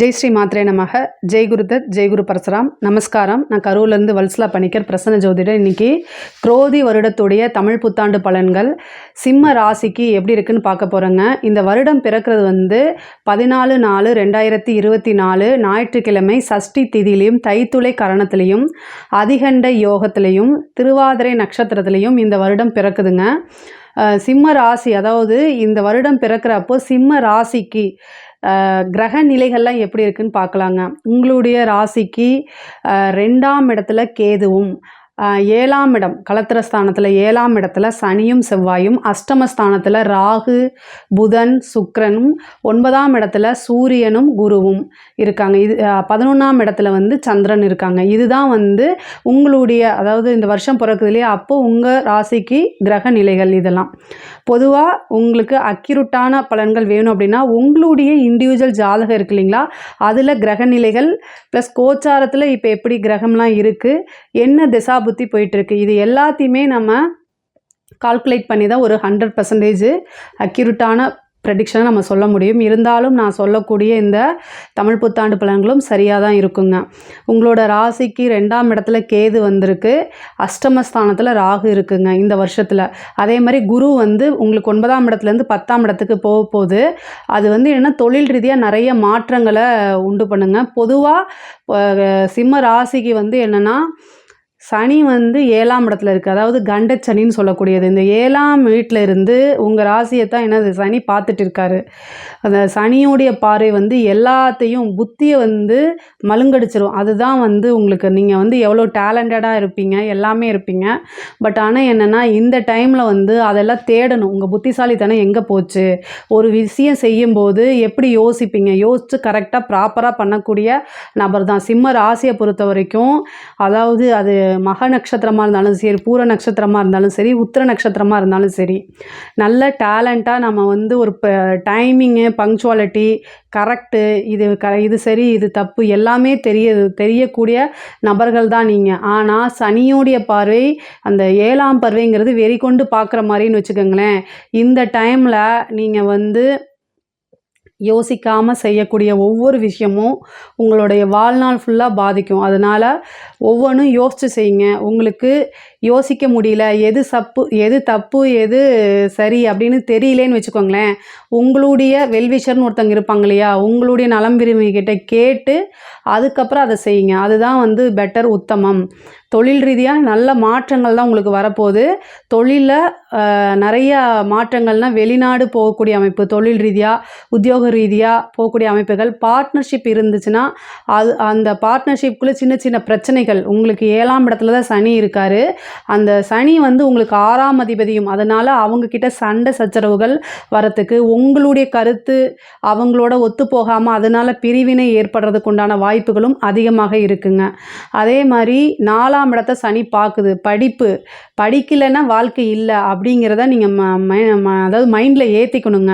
ஜெய் ஸ்ரீ மாத்ரே நமக. ஜெய் குருதத், ஜெய் குரு பரசுராம். நமஸ்காரம். நான் கரூர்லேருந்து வல்சலா பணிக்கர், பிரசன்ன ஜோதிடர். இன்றைக்கி குரோதி வருடத்துடைய தமிழ் புத்தாண்டு பலன்கள் சிம்ம ராசிக்கு எப்படி இருக்குன்னு பார்க்க போகிறோங்க. இந்த வருடம் பிறக்கிறது 14/4/2024 ஞாயிற்றுக்கிழமை சஷ்டி திதியிலையும் தைத்துளை கரணத்திலையும் அதிகண்ட யோகத்திலையும் திருவாதிரை நட்சத்திரத்திலையும் இந்த வருடம் பிறக்குதுங்க. சிம்ம ராசி, அதாவது இந்த வருடம் பிறக்கிறப்போ சிம்ம ராசிக்கு கிரக நிலைகள்லாம் எப்படி இருக்குன்னு பார்க்கலாங்க. உங்களுடைய ராசிக்கு 2ஆம் இடத்துல கேதுவும், 7ஆம் இடம் களத்திரஸ்தானத்தில் 7ஆம் இடத்துல சனியும் செவ்வாயும், அஷ்டமஸ்தானத்தில் ராகு புதன் சுக்கிரனும், 9ஆம் இடத்துல சூரியனும் குருவும் இருக்காங்க. இது 11ஆம் இடத்துல சந்திரன் இருக்காங்க. இதுதான் உங்களுடைய, அதாவது இந்த வருஷம் பிறக்குதுலையே, அப்போது உங்கள் ராசிக்கு கிரக நிலைகள். இதெல்லாம் பொதுவாக உங்களுக்கு அக்யூரேட்டான பலன்கள் வேணும் அப்படின்னா உங்களுடைய இண்டிவிஜுவல் ஜாதகம் இருக்கு இல்லைங்களா, அதில் கிரக நிலைகள் ப்ளஸ் கோச்சாரத்தில் இப்போ எப்படி கிரகம்லாம் இருக்குது, என்ன திசா புத்தி போயிட்டுருக்கு, இது எல்லாத்தையுமே நம்ம கால்குலேட் பண்ணி தான் ஒரு 100% அக்யூரேட்டான ப்ரெடிக்ஷனை நம்ம சொல்ல முடியும். இருந்தாலும் நான் சொல்லக்கூடிய இந்த தமிழ் புத்தாண்டு பலன்களும் சரியாக தான் இருக்குங்க. உங்களோட ராசிக்கு 2ஆம் இடத்துல கேது வந்திருக்கு, அஷ்டமஸ்தானத்தில் ராகு இருக்குங்க இந்த வருஷத்தில். அதே மாதிரி குரு உங்களுக்கு 9ஆம் இடத்துலேருந்து 10ஆம் இடத்துக்கு போக போகுது. அது என்னென்னா தொழில் ரீதியாக நிறைய மாற்றங்களை உண்டு பண்ணுங்க. பொதுவாக சிம்ம ராசிக்கு என்னென்னா சனி 7ஆம் இடத்துல இருக்குது, அதாவது கண்டச்சனின்னு சொல்லக்கூடியது. இந்த 7ஆம் வீட்டில் இருந்து உங்கள் ராசியை தான் என்னது சனி பார்த்துட்டு இருக்காரு. அந்த சனியோடைய பார்வை எல்லாத்தையும் புத்தியை மழுங்கடிச்சிரும். அதுதான் உங்களுக்கு நீங்கள் எவ்வளோ டேலண்டடாக இருப்பீங்க, எல்லாமே இருப்பீங்க. பட் ஆனால் என்னென்னா இந்த டைமில் அதெல்லாம் தேடணும். உங்கள் புத்திசாலித்தனம் எங்கே போச்சு, ஒரு விஷயம் செய்யும்போது எப்படி யோசிப்பீங்க, யோசித்து கரெக்டாக ப்ராப்பராக பண்ணக்கூடிய நபர் தான் சிம்ம ராசியை பொறுத்த வரைக்கும். அதாவது அது மக நட்சத்திரமாக இருந்தாலும் சரி, பூர நட்சத்திரமாக இருந்தாலும் சரி, உத்திர நட்சத்திரமாக இருந்தாலும் சரி, நல்ல டேலண்ட்டாக நம்ம ஒரு டைமிங்கு, பங்க்சுவாலிட்டி, கரெக்டு, இது சரி இது தப்பு எல்லாமே தெரியக்கூடிய நபர்கள் தான் நீங்கள். ஆனால் சனியோடைய பார்வை, அந்த 7ஆம் பார்வைங்கிறது வெறி கொண்டு பார்க்குற மாதிரின்னு வச்சுக்கோங்களேன். இந்த டைமில் நீங்கள் யோசிக்காமல் செய்யக்கூடிய ஒவ்வொரு விஷயமும் உங்களுடைய வாழ்நாள் ஃபுல்லாக பாதிக்கும். அதனால் ஒவ்வொன்றும் யோசித்து செய்யுங்க. உங்களுக்கு யோசிக்க முடியல, எது தப்பு எது சரி அப்படின்னு தெரியலேன்னு வச்சுக்கோங்களேன், உங்களுடைய வெல்விஷர்னு ஒருத்தங்க இருப்பாங்க இல்லையா, உங்களுடைய நலம் விரும்பிகிட்ட கேட்டு அதுக்கப்புறம் அதை செய்யுங்க. அதுதான் பெட்டர், உத்தமம். தொழில் ரீதியாக நல்ல மாற்றங்கள் தான் உங்களுக்கு வரப்போகுது. தொழிலில் நிறைய மாற்றங்கள்னால் வெளிநாடு போகக்கூடிய அமைப்பு, தொழில் ரீதியாக உத்தியோக ரீதியாக போகக்கூடிய அமைப்புகள். பார்ட்னர்ஷிப் இருந்துச்சுன்னா அந்த பார்ட்னர்ஷிப்புக்குள்ளே சின்ன சின்ன பிரச்சனைகள். உங்களுக்கு 7ஆம் இடத்துல தான் சனி இருக்கார். அந்த சனி உங்களுக்கு 6ஆம் அதிபதியும், அதனால் அவங்கக்கிட்ட சண்டை சச்சரவுகள் வரத்துக்கு, உங்களுடைய கருத்து அவங்களோட ஒத்து போகாமல் அதனால் பிரிவினை ஏற்படுறதுக்கு உண்டான வாய்ப்புகளும் அதிகமாக இருக்குங்க. அதே மாதிரி 4ஆம் இடத்தை சனி பார்க்குது. படிக்கலைன்னா வாழ்க்கை இல்லை அப்படிங்கிறத நீங்கள் அதாவது மைண்டில் ஏற்றிக்கணுங்க.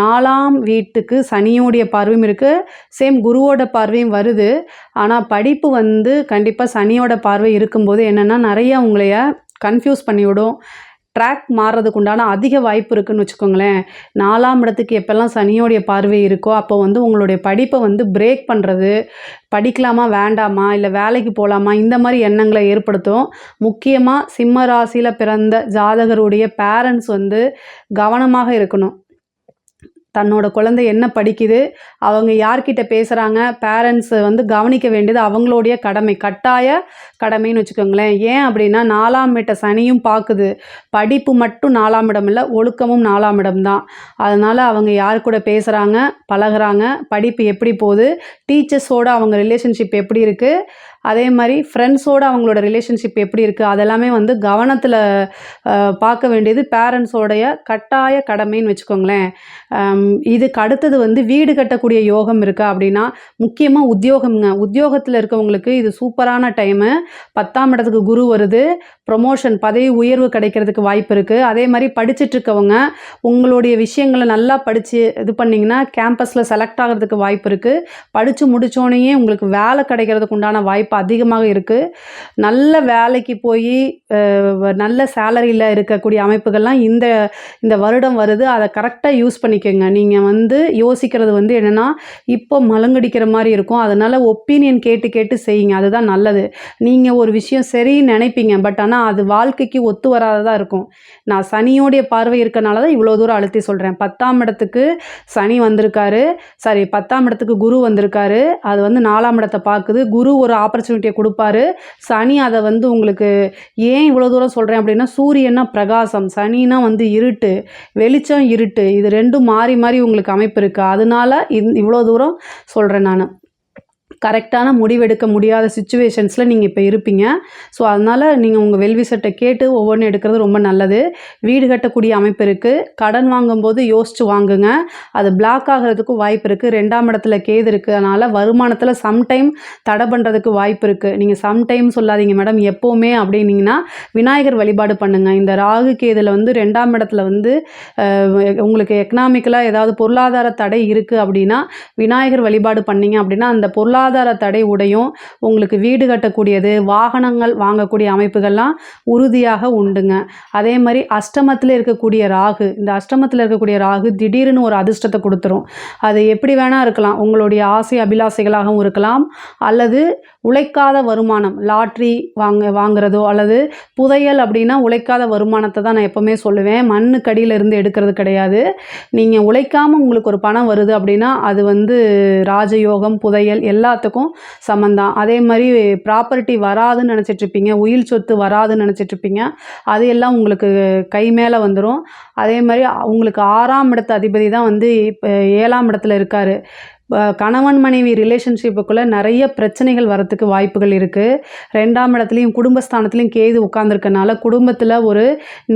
4ஆம் வீட்டுக்கு சனியோடைய பார்வையும் இருக்குது, சேம் குருவோட பார்வையும் வருது. ஆனால் படிப்பு கண்டிப்பாக சனியோட பார்வை இருக்கும்போது என்னென்னா நிறையா உங்களைய கன்ஃபியூஸ் பண்ணிவிடும், ட்ராக் மாறுறதுக்கு உண்டான அதிக வாய்ப்பு இருக்குதுன்னு வச்சுக்கோங்களேன். 4ஆம் இடத்துக்கு எப்போல்லாம் சனியோடைய பார்வை இருக்கோ அப்போ உங்களுடைய படிப்பை பிரேக் பண்ணுறது, படிக்கலாமா வேண்டாமா, இல்லை வேலைக்கு போகலாமா, இந்த மாதிரி எண்ணங்களை ஏற்படுத்தும். முக்கியமாக சிம்ம ராசியில் பிறந்த ஜாதகருடைய பேரண்ட்ஸ் கவனமாக இருக்கணும். தன்னோட குழந்தை என்ன படிக்குது, அவங்க யார்கிட்ட பேசுகிறாங்க, பேரண்ட்ஸ் கவனிக்க வேண்டியது அவங்களுடைய கடமை, கட்டாய கடமைன்னு வச்சுக்கோங்களேன். ஏன் அப்படின்னா 4ஆம் வீட்டை சனியும் பார்க்குது. படிப்பு மட்டும் 4ஆம் இடம் இல்லை, ஒழுக்கமும் 4ஆம் இடம் தான். அதனால் அவங்க யார் கூட பேசுகிறாங்க, பழகுறாங்க, படிப்பு எப்படி போகுது, டீச்சர்ஸோடு அவங்க ரிலேஷன்ஷிப் எப்படி இருக்குது, அதே மாதிரி ஃப்ரெண்ட்ஸோடு அவங்களோட ரிலேஷன்ஷிப் எப்படி இருக்குது, அதெல்லாமே கவனத்தில் பார்க்க வேண்டியது பேரண்ட்ஸோடைய கட்டாய கடமைன்னு வச்சுக்கோங்களேன். இதுக்கு அடுத்தது வீடு கட்டக்கூடிய யோகம் இருக்கா அப்படின்னா முக்கியமாக உத்தியோகம்ங்க. உத்தியோகத்தில் இருக்கவங்களுக்கு இது சூப்பரான டைமு. 10ஆம் இடத்துக்கு குரு வருது, ப்ரொமோஷன், பதவி உயர்வு கிடைக்கிறதுக்கு வாய்ப்பு இருக்குது. அதே மாதிரி படிச்சுட்ருக்கவங்க உங்களுடைய விஷயங்களை நல்லா படித்து இது பண்ணிங்கன்னா கேம்பஸில் செலக்ட் ஆகிறதுக்கு வாய்ப்பு இருக்குது. படித்து முடித்தோடனே உங்களுக்கு வேலை கிடைக்கிறதுக்கு உண்டான வாய்ப்பு வாய்ப்பு அதிகமாக இருக்குது. நல்ல வேலைக்கு போய் நல்ல சேலரியில் இருக்கக்கூடிய அமைப்புகள்லாம் இந்த வருடம் வருது. அதை கரெக்டாக யூஸ் பண்ணிக்கோங்க. நீங்கள் வந்து யோசிக்கிறது வந்து என்னென்னா, இப்போ மழுங்கடிக்கிற மாதிரி இருக்கும். அதனால் ஒப்பீனியன் கேட்டு கேட்டு செய்யுங்க. அதுதான் நல்லது. நீங்கள் ஒரு விஷயம் சரின்னு நினைப்பீங்க, பட் ஆனால் அது வாழ்க்கைக்கு ஒத்து வராததாக இருக்கும். நான் சனியோடைய பார்வை இருக்கனால தான் இவ்வளோ தூரம் அழுத்தி சொல்கிறேன். 10ஆம் இடத்துக்கு சனி வந்திருக்காரு, சாரி 10ஆம் இடத்துக்கு குரு வந்திருக்காரு. அது வந்து 4ஆம் இடத்தை பார்க்குது. குரு ஒரு ஆப்பர்ச்சுனிட்டியை கொடுப்பாரு. சனி அதை வந்து உங்களுக்கு ஏன் இவ்வளோ தூரம் சொல்கிறேன் அப்படின்னா, சூரியன்னா பிரகாசம், சனினா வந்து இருட்டு, வெளிச்சம் இருட்டு, இது ரெண்டும் மாறி மாறி உங்களுக்கு அமைப்பு இருக்குது. அதனால இவ்வளோ தூரம் சொல்கிறேன் நான். கரெக்டான முடிவெடுக்க முடியாத சிச்சுவேஷன்ஸில் நீங்கள் இப்போ இருப்பீங்க. ஸோ அதனால் நீங்கள் உங்கள் வெல்விசட்டை கேட்டு ஒவ்வொன்றும் எடுக்கிறது ரொம்ப நல்லது. வீடு கட்டக்கூடிய அமைப்பு இருக்குது. கடன் வாங்கும்போது யோசித்து வாங்குங்க. அது பிளாக் ஆகிறதுக்கும் வாய்ப்பு இருக்குது. 2ஆம் இடத்துல கேது இருக்குது. அதனால் வருமானத்தில் சம்டைம் தடை பண்ணுறதுக்கு வாய்ப்பு இருக்குது. நீங்கள் சம்டைம் சொல்லாதீங்க மேடம், எப்போவுமே அப்படின்னீங்கன்னா விநாயகர் வழிபாடு பண்ணுங்கள். இந்த ராகு கேதில் வந்து 2ஆம் இடத்துல வந்து உங்களுக்கு எக்கனாமிக்கலாக ஏதாவது பொருளாதார தடை இருக்குது அப்படின்னா விநாயகர் வழிபாடு பண்ணிங்க அப்படின்னா அந்த பொருளாதார தடை உடையும். உங்களுக்கு வீடு கட்டக்கூடியது, வாகனங்கள் வாங்கக்கூடிய அமைப்புகள்லாம் உறுதியாக உண்டுங்க. அதே மாதிரி அஷ்டமத்தில் இருக்கக்கூடிய ராகு, இந்த அஷ்டமத்தில் இருக்கக்கூடிய ராகு திடீர்னு ஒரு அதிர்ஷ்டத்தை கொடுத்துரும். அது எப்படி வேணால் இருக்கலாம். உங்களுடைய ஆசை அபிலாசைகளாகவும் இருக்கலாம், அல்லது உழைக்காத வருமானம், லாட்ரி வாங்குறதோ, அல்லது புதையல் அப்படின்னா உழைக்காத வருமானத்தை தான் நான் எப்போவுமே சொல்லுவேன். மண்ணுக்கடியில் இருந்து எடுக்கிறது கிடையாது. நீங்கள் உழைக்காமல் உங்களுக்கு ஒரு பணம் வருது அப்படின்னா அது வந்து ராஜயோகம், புதையல் எல்லாத்துக்கும் சம்மந்தான். அதே மாதிரி ப்ராப்பர்ட்டி வராதுன்னு நினச்சிட்ருப்பீங்க, உயில் சொத்து வராதுன்னு நினச்சிட்ருப்பீங்க, அது எல்லாம் உங்களுக்கு கை மேலே வந்துடும். அதே மாதிரி உங்களுக்கு 6ஆம் இடத்து அதிபதி தான் வந்து இப்போ 7ஆம் இடத்துல இருக்கார். கணவன் மனைவி ரிலேஷன்ஷிப்புக்குள்ளே நிறைய பிரச்சனைகள் வரத்துக்கு வாய்ப்புகள் இருக்குது. 2ஆம் இடத்துலையும் குடும்பஸ்தானத்துலையும் கேது உட்காந்துருக்கனால குடும்பத்தில் ஒரு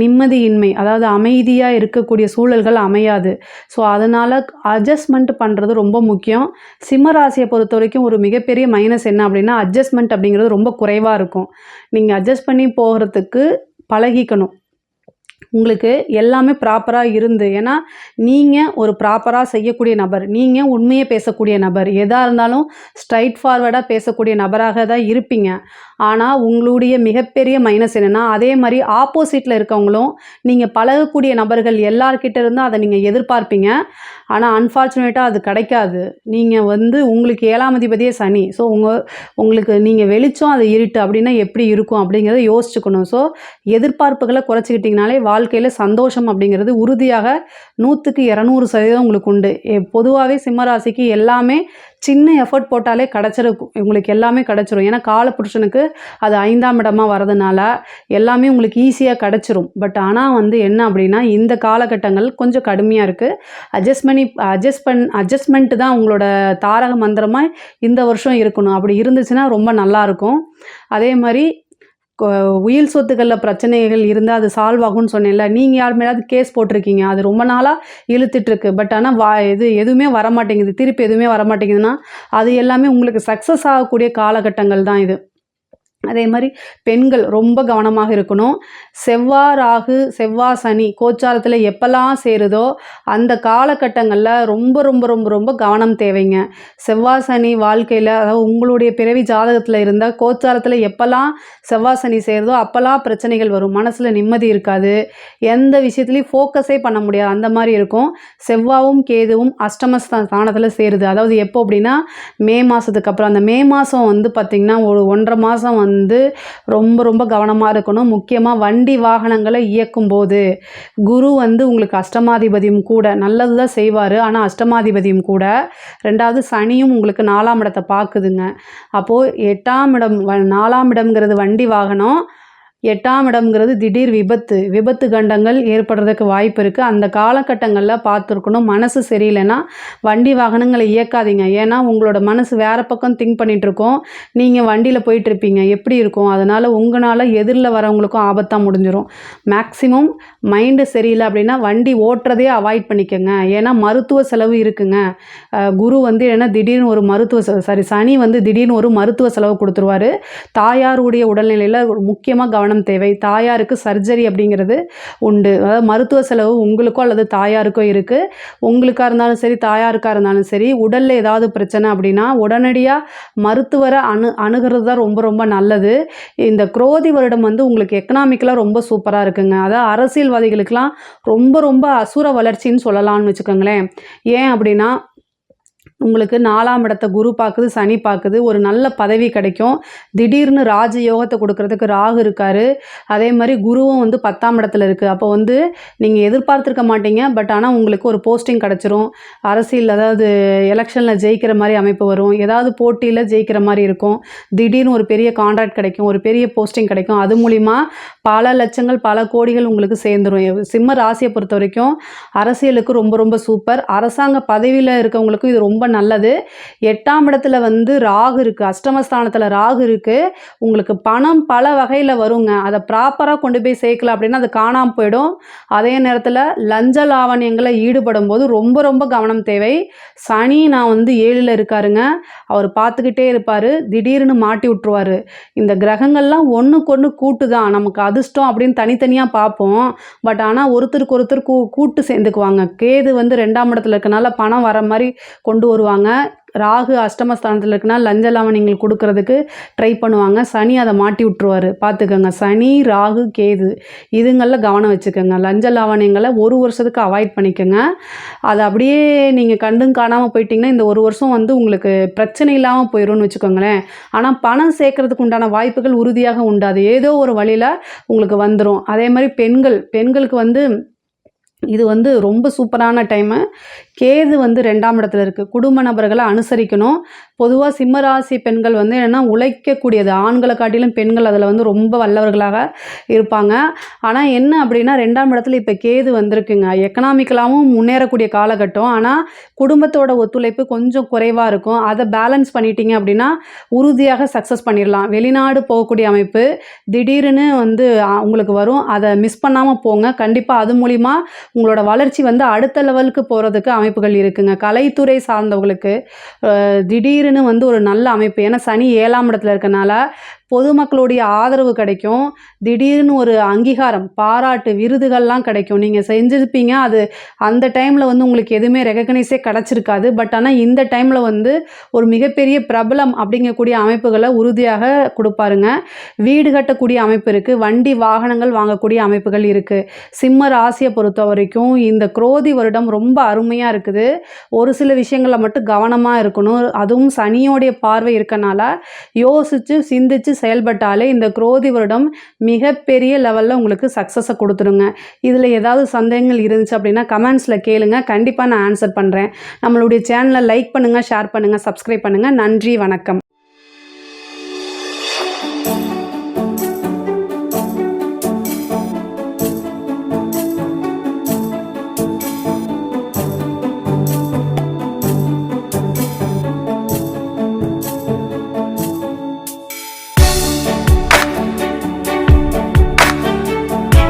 நிம்மதியின்மை, அதாவது அமைதியாக இருக்கக்கூடிய சூழல்கள் அமையாது. ஸோ அதனால் அட்ஜஸ்ட்மெண்ட் பண்ணுறது ரொம்ப முக்கியம். சிம்மராசியை பொறுத்த வரைக்கும் ஒரு மிகப்பெரிய மைனஸ் என்ன அப்படின்னா, அட்ஜஸ்ட்மெண்ட் அப்படிங்கிறது ரொம்ப குறைவாக இருக்கும். நீங்கள் அட்ஜஸ்ட் பண்ணி போகிறதுக்கு பழகிக்கணும். உங்களுக்கு எல்லாமே ப்ராப்பராக இருந்து, ஏன்னா நீங்கள் ஒரு ப்ராப்பராக செய்யக்கூடிய நபர், நீங்கள் உண்மையை பேசக்கூடிய நபர், எதாக இருந்தாலும் ஸ்ட்ரைட் ஃபார்வர்டாக பேசக்கூடிய நபராக தான் இருப்பீங்க. ஆனால் உங்களுடைய மிகப்பெரிய மைனஸ் என்னென்னா, அதே மாதிரி ஆப்போசிட்டில் இருக்கவங்களும் நீங்கள் பழகக்கூடிய நபர்கள் எல்லார்கிட்ட இருந்தும் அதை நீங்கள் எதிர்பார்ப்பீங்க. ஆனால் அன்ஃபார்ச்சுனேட்டாக அது கிடைக்காது. நீங்கள் வந்து உங்களுக்கு 7ஆம் அதிபதியே சனி. ஸோ உங்களுக்கு நீங்கள் வெளிச்சம் அது இருட்டு அப்படின்னா எப்படி இருக்கும் அப்படிங்கிறத யோசிச்சுக்கணும். ஸோ எதிர்பார்ப்புகளை குறைச்சிக்கிட்டிங்கனாலே வாழ்க்கையில் சந்தோஷம் அப்படிங்கிறது உறுதியாக 100க்கு 200% உங்களுக்கு உண்டு. பொதுவாகவே சிம்மராசிக்கு எல்லாமே சின்ன எஃபர்ட் போட்டாலே கிடச்சிருக்கும். உங்களுக்கு எல்லாமே கிடச்சிரும். ஏன்னா காலபுருஷனுக்கு அது 5ஆம் இடமாக வரதுனால எல்லாமே உங்களுக்கு ஈஸியாக கிடச்சிரும். பட் ஆனால் வந்து என்ன அப்படின்னா, இந்த காலகட்டங்கள் கொஞ்சம் கடுமையாக இருக்குது. அட்ஜஸ்ட்மெண்ட்டு தான் உங்களோட தாரக மந்திரமாக இந்த வருஷம் இருக்கணும். அப்படி இருந்துச்சுன்னா ரொம்ப நல்லாயிருக்கும். அதே மாதிரி உயில் சொத்துக்களில் பிரச்சனைகள் இருந்தால் அது சால்வ் ஆகும்னு சொன்னேன்ல, நீங்கள் யார் மேலாவது கேஸ் போட்டிருக்கீங்க, அது ரொம்ப நாளாக இழுத்துட்ருக்கு. பட் ஆனால் எதுவுமே வரமாட்டேங்குது, திருப்பி எதுவுமே வரமாட்டேங்குதுன்னா அது எல்லாமே உங்களுக்கு சக்ஸஸ் ஆகக்கூடிய காலகட்டங்கள் தான் இது. அதே மாதிரி பெண்கள் ரொம்ப கவனமாக இருக்கணும். செவ்வாய் ராகு, செவ்வாய் சனி கோச்சாரத்தில் எப்போல்லாம் சேருதோ அந்த காலகட்டங்களில் ரொம்ப ரொம்ப ரொம்ப ரொம்ப கவனம் தேவைங்க. செவ்வாய் சனி வாழ்க்கையில், அதாவது உங்களுடைய பிறவி ஜாதகத்தில் இருந்தால் கோச்சாரத்தில் எப்போல்லாம் செவ்வாய் சனி சேருதோ அப்போல்லாம் பிரச்சனைகள் வரும். மனசில் நிம்மதி இருக்காது, எந்த விஷயத்துலையும் ஃபோக்கஸே பண்ண முடியாது, அந்த மாதிரி இருக்கும். செவ்வாயும் கேதுவும் அஷ்டமஸ்தானத்தில் சேருது. அதாவது எப்போ அப்படின்னா மே மாதத்துக்கு அப்புறம். அந்த மே மாதம் வந்து பார்த்திங்கன்னா ஒரு 1.5 மாதம் வந்து ரொம்ப ரொம்ப கவனமாக இருக்கணும். முக்கியமாக வண்டி வாகனங்களை இயக்கும்போது குரு வந்து உங்களுக்கு அஷ்டமாதிபதியும் கூட, நல்லது தான் செய்வார், ஆனால் அஷ்டமாதிபதியும் கூட. 2வது சனியும் உங்களுக்கு 4ஆம் இடத்தை பார்க்குதுங்க. அப்போது 8ஆம் இடம், 4ஆம் இடம்ங்கிறது வண்டி வாகனம், 8ஆம் இடம்ங்கிறது திடீர் விபத்து கண்டங்கள் ஏற்படுறதுக்கு வாய்ப்பு இருக்குது. அந்த காலகட்டங்களில் பார்த்துருக்கணும். மனசு சரியில்லைன்னா வண்டி வாகனங்களை இயக்காதீங்க. ஏன்னா உங்களோட மனசு வேறு பக்கம் திங்க் பண்ணிகிட்ருக்கோம். நீங்கள் வண்டியில் போயிட்டுருப்பீங்க, எப்படி இருக்கும், அதனால் உங்களால் எதிரில் வரவங்களுக்கும் ஆபத்தாக முடிஞ்சிடும். மேக்ஸிமம் மைண்டு சரியில்லை அப்படின்னா வண்டி ஓட்டுறதே அவாய்ட் பண்ணிக்கோங்க. ஏன்னா மருத்துவ செலவு இருக்குங்க. குரு வந்து ஏன்னா திடீர்னு ஒரு சனி வந்து திடீர்னு ஒரு மருத்துவ செலவு கொடுத்துருவார். தாயாருடைய உடல்நிலையில் முக்கியமாக கவனம் தேவை. தாயாருக்கு சர்ஜரி அப்படிங்கிறது உண்டு. அதாவது மருத்துவ செலவு உங்களுக்கோ அல்லது தாயாருக்கோ இருக்குது. உங்களுக்கா இருந்தாலும் சரி, தாயாருக்கா இருந்தாலும் சரி, உடலில் ஏதாவது பிரச்சனை அப்படின்னா உடனடியாக மருத்துவரை அணுகிறது தான் ரொம்ப ரொம்ப நல்லது. இந்த குரோதி வருடம் வந்து உங்களுக்கு எக்கனாமிக்கலாக ரொம்ப சூப்பராக இருக்குங்க. அதாவது அரசியல்வாதிகளுக்கெல்லாம் ரொம்ப ரொம்ப அசுர வளர்ச்சின்னு சொல்லலாம்னு வச்சுக்கோங்களேன். ஏன் அப்படின்னா உங்களுக்கு 4ஆம் இடத்த குரு பார்க்குது, சனி பார்க்குது. ஒரு நல்ல பதவி கிடைக்கும். திடீர்னு ராஜயோகத்தை கொடுக்கறதுக்கு ராகு இருக்காரு. அதே மாதிரி குருவும் வந்து 10ஆம் இடத்துல இருக்குது. அப்போ வந்து நீங்கள் எதிர்பார்த்துருக்க மாட்டீங்க. பட் ஆனால் உங்களுக்கு ஒரு போஸ்டிங் கிடச்சிரும். அரசியல் அதாவது எலெக்ஷனில் ஜெயிக்கிற மாதிரி அமைப்பு வரும். ஏதாவது போட்டியில் ஜெயிக்கிற மாதிரி இருக்கும். திடீர்னு ஒரு பெரிய கான்ட்ராக்ட் கிடைக்கும். ஒரு பெரிய போஸ்டிங் கிடைக்கும். அது மூலிமா பல லட்சங்கள், பல கோடிகள் உங்களுக்கு சேர்ந்துடும். சிம்ம ராசியை பொறுத்த வரைக்கும் அரசியலுக்கு ரொம்ப ரொம்ப சூப்பர். அரசாங்க பதவியில் இருக்கவங்களுக்கும் இது ரொம்ப நல்லது. 8ஆம் இடத்துல வந்து ராகு இருக்குது. அஷ்டமஸ்தானத்தில் ராகு இருக்குது. உங்களுக்கு பணம் பல வகையில் வருங்க. அதை ப்ராப்பராக கொண்டு போய் சேர்க்கல அப்படின்னா அது காணாமல் போயிடும். அதே நேரத்தில் லஞ்ச லாவணியங்களை ஈடுபடும் போது ரொம்ப ரொம்ப கவனம் தேவை. சனி நான் வந்து 7ல் இருக்காருங்க. அவர் பார்த்துக்கிட்டே இருப்பார். திடீர்னு மாட்டி விட்டுருவார். இந்த கிரகங்கள்லாம் ஒன்றுக்கு ஒன்று கூட்டு தான். நமக்கு அதிர்ஷ்டம் அப்படின்னு தனித்தனியாக பார்ப்போம். பட் ஆனால் ஒருத்தருக்கு ஒருத்தர் கூட்டு சேர்ந்துக்குவாங்க. கேது வந்து 2ஆம் இடத்துல இருக்கனால பணம் வர மாதிரி கொண்டு வருவாங்க. ராகு அஷ்டமஸ்தானத்தில் இருக்குன்னா லஞ்ச லாவணியங்கள் கொடுக்கறதுக்கு ட்ரை பண்ணுவாங்க. சனி அதை மாட்டி விட்டுருவார். பார்த்துக்கோங்க. சனி, ராகு, கேது இதுங்களில் கவனம் வச்சுக்கோங்க. லஞ்ச லாவணியங்களை 1 வருஷத்துக்கு அவாய்ட் பண்ணிக்கோங்க. அதை அப்படியே நீங்கள் கண்டும் காணாமல் போயிட்டீங்கன்னா இந்த 1 வருஷம் வந்து உங்களுக்கு பிரச்சனை இல்லாமல் போயிடும்னு வச்சுக்கோங்களேன். ஆனால் பணம் சேர்க்கறதுக்கு உண்டான வாய்ப்புகள் உறுதியாக உண்டு. அது ஏதோ ஒரு வழியில் உங்களுக்கு வந்துடும். அதே மாதிரி பெண்களுக்கு வந்து இது வந்து ரொம்ப சூப்பரான டைமு. கேது வந்து 2ஆம் இடத்துல இருக்குது. குடும்ப நபர்களை அனுசரிக்கணும். பொதுவாக சிம்மராசி பெண்கள் வந்து என்னென்னா உழைக்கக்கூடியது. ஆண்களை காட்டிலும் பெண்கள் அதில் வந்து ரொம்ப வல்லவர்களாக இருப்பாங்க. ஆனால் என்ன அப்படின்னா 2ஆம் இடத்துல இப்போ கேது வந்திருக்குங்க. எக்கனாமிக்கலாகவும் முன்னேறக்கூடிய காலகட்டம். ஆனால் குடும்பத்தோட ஒத்துழைப்பு கொஞ்சம் குறைவாக இருக்கும். அதை பேலன்ஸ் பண்ணிட்டீங்க அப்படின்னா உறுதியாக சக்ஸஸ் பண்ணிடலாம். வெளிநாடு போகக்கூடிய அமைப்பு திடீர்னு வந்து உங்களுக்கு வரும். அதை மிஸ் பண்ணாமல் போங்க. கண்டிப்பாக அது மூலிமா உங்களோட வளர்ச்சி வந்து அடுத்த லெவலுக்கு போகிறதுக்கு அமைப்புகள் இருக்குங்க. கலைத்துறை சார்ந்தவங்களுக்கு திடீர்னு வந்து ஒரு நல்ல அமைப்பு. ஏன்னா சனி 7ஆம் இடத்துல இருக்கனால பொதுமக்களுடைய ஆதரவு கிடைக்கும். திடீர்னு ஒரு அங்கீகாரம், பாராட்டு, விருதுகள்லாம் கிடைக்கும். நீங்கள் செஞ்சுருப்பீங்க. அது அந்த டைமில் வந்து உங்களுக்கு எதுவுமே ரெகக்னைஸே கிடச்சிருக்காது. பட் ஆனால் இந்த டைமில் வந்து ஒரு மிகப்பெரிய பிரபலம் அப்படிங்கக்கூடிய அமைப்புகளை உறுதியாக கொடுப்பாருங்க. வீடு கட்டக்கூடிய அமைப்பு இருக்குது. வண்டி வாகனங்கள் வாங்கக்கூடிய அமைப்புகள் இருக்குது. சிம்ம ராசியை பொறுத்த வரைக்கும் இந்த குரோதி வருடம் ரொம்ப அருமையாக இருக்குது. ஒரு சில விஷயங்களில் மட்டும் கவனமாக இருக்கணும். அதுவும் சனியோடைய பார்வை இருக்கனால யோசித்து சிந்தித்து செயல்பட்டாலே இந்த குரோதி வருடம் மிகப்பெரிய லெவலில் உங்களுக்கு சக்ஸஸை கொடுத்துருங்க. இதில் ஏதாவது சந்தேகங்கள் இருந்துச்சு அப்படின்னா கமெண்ட்ஸில் கேளுங்க. கண்டிப்பாக நான் ஆன்சர் பண்ணுறேன். நம்மளுடைய சேனலை லைக் பண்ணுங்கள், ஷேர் பண்ணுங்கள், சப்ஸ்கிரைப் பண்ணுங்கள். நன்றி, வணக்கம்.